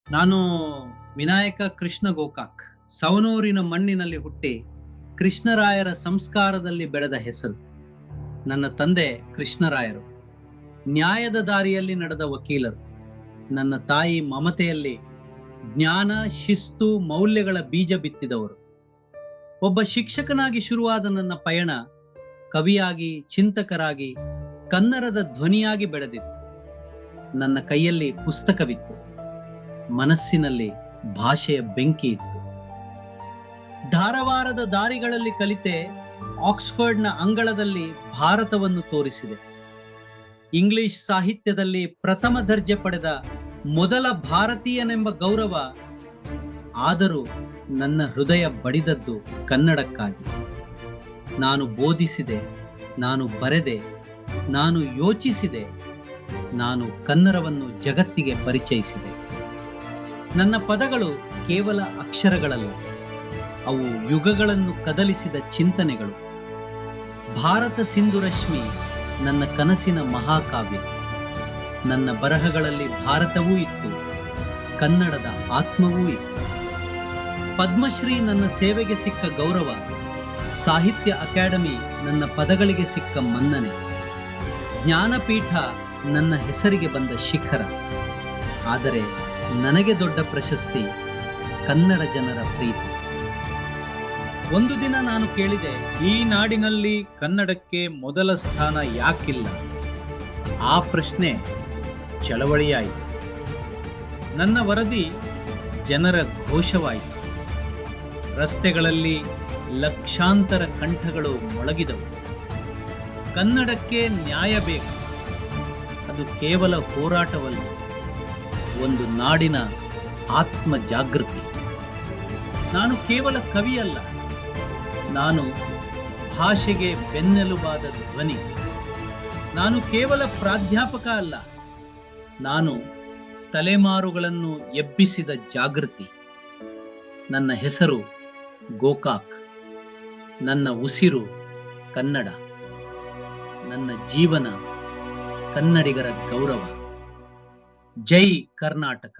ನಾನು ವಿನಾಯಕ ಕೃಷ್ಣ ಗೋಕಾಕ್. ಸವನೂರಿನ ಮಣ್ಣಿನಲ್ಲಿ ಹುಟ್ಟಿ ಕೃಷ್ಣರಾಯರ ಸಂಸ್ಕಾರದಲ್ಲಿ ಬೆಳೆದ ಹೆಸರು. ನನ್ನ ತಂದೆ ಕೃಷ್ಣರಾಯರು ನ್ಯಾಯದ ದಾರಿಯಲ್ಲಿ ನಡೆದ ವಕೀಲರು. ನನ್ನ ತಾಯಿ ಮಮತೆಯಲ್ಲಿ ಜ್ಞಾನ, ಶಿಸ್ತು, ಮೌಲ್ಯಗಳ ಬೀಜ ಬಿತ್ತಿದವರು. ಒಬ್ಬ ಶಿಕ್ಷಕನಾಗಿ ಶುರುವಾದ ನನ್ನ ಪಯಣ ಕವಿಯಾಗಿ, ಚಿಂತಕರಾಗಿ, ಕನ್ನಡದ ಧ್ವನಿಯಾಗಿ ಬೆಳೆದಿತ್ತು. ನನ್ನ ಕೈಯಲ್ಲಿ ಪುಸ್ತಕವಿತ್ತು, ಮನಸ್ಸಿನಲ್ಲಿ ಭಾಷೆಯ ಬೆಂಕಿ ಇತ್ತು. ಧಾರವಾಡದ ದಾರಿಗಳಲ್ಲಿ ಕಲಿತೆ, ಆಕ್ಸ್ಫರ್ಡ್ನ ಅಂಗಳದಲ್ಲಿ ಭಾರತವನ್ನು ತೋರಿಸಿದೆ. ಇಂಗ್ಲಿಷ್ ಸಾಹಿತ್ಯದಲ್ಲಿ ಪ್ರಥಮ ದರ್ಜೆ ಪಡೆದ ಮೊದಲ ಭಾರತೀಯನೆಂಬ ಗೌರವ. ಆದರೂ ನನ್ನ ಹೃದಯ ಬಡಿದದ್ದು ಕನ್ನಡಕ್ಕಾಗಿ. ನಾನು ಬೋಧಿಸಿದೆ, ನಾನು ಬರೆದೆ, ನಾನು ಯೋಚಿಸಿದೆ, ನಾನು ಕನ್ನಡವನ್ನು ಜಗತ್ತಿಗೆ ಪರಿಚಯಿಸಿದೆ. ನನ್ನ ಪದಗಳು ಕೇವಲ ಅಕ್ಷರಗಳಲ್ಲ, ಅವು ಯುಗಗಳನ್ನು ಕದಲಿಸಿದ ಚಿಂತನೆಗಳು. ಭಾರತ ಸಿಂಧುರಶ್ಮಿ ನನ್ನ ಕನಸಿನ ಮಹಾಕಾವ್ಯ. ನನ್ನ ಬರಹಗಳಲ್ಲಿ ಭಾರತವೂ ಇತ್ತು, ಕನ್ನಡದ ಆತ್ಮವೂ ಇತ್ತು. ಪದ್ಮಶ್ರೀ ನನ್ನ ಸೇವೆಗೆ ಸಿಕ್ಕ ಗೌರವ, ಸಾಹಿತ್ಯ ಅಕಾಡೆಮಿ ನನ್ನ ಪದಗಳಿಗೆ ಸಿಕ್ಕ ಮನ್ನಣೆ, ಜ್ಞಾನಪೀಠ ನನ್ನ ಹೆಸರಿಗೆ ಬಂದ ಶಿಖರ. ಆದರೆ ನನಗೆ ದೊಡ್ಡ ಪ್ರಶಸ್ತಿ ಕನ್ನಡ ಜನರ ಪ್ರೀತಿ. ಒಂದು ದಿನ ನಾನು ಕೇಳಿದೆ, ಈ ನಾಡಿನಲ್ಲಿ ಕನ್ನಡಕ್ಕೆ ಮೊದಲ ಸ್ಥಾನ ಯಾಕಿಲ್ಲ? ಆ ಪ್ರಶ್ನೆ ಚಳವಳಿಯಾಯಿತು. ನನ್ನ ವರದಿ ಜನರ ಘೋಷವಾಯಿತು. ರಸ್ತೆಗಳಲ್ಲಿ ಲಕ್ಷಾಂತರ ಕಂಠಗಳು ಮೊಳಗಿದವು. ಕನ್ನಡಕ್ಕೆ ನ್ಯಾಯ ಬೇಕು. ಅದು ಕೇವಲ ಹೋರಾಟವಲ್ಲ, ಒಂದು ನಾಡಿನ ಆತ್ಮ ಜಾಗೃತಿ. ನಾನು ಕೇವಲ ಕವಿಯಲ್ಲ, ನಾನು ಭಾಷೆಗೆ ಬೆನ್ನೆಲುಬಾದ ಧ್ವನಿ. ನಾನು ಕೇವಲ ಪ್ರಾಧ್ಯಾಪಕ ಅಲ್ಲ, ನಾನು ತಲೆಮಾರುಗಳನ್ನು ಎಬ್ಬಿಸಿದ ಜಾಗೃತಿ. ನನ್ನ ಹೆಸರು ಗೋಕಾಕ್, ನನ್ನ ಉಸಿರು ಕನ್ನಡ, ನನ್ನ ಜೀವನ ಕನ್ನಡಿಗರ ಗೌರವ. ಜೈ ಕರ್ನಾಟಕ.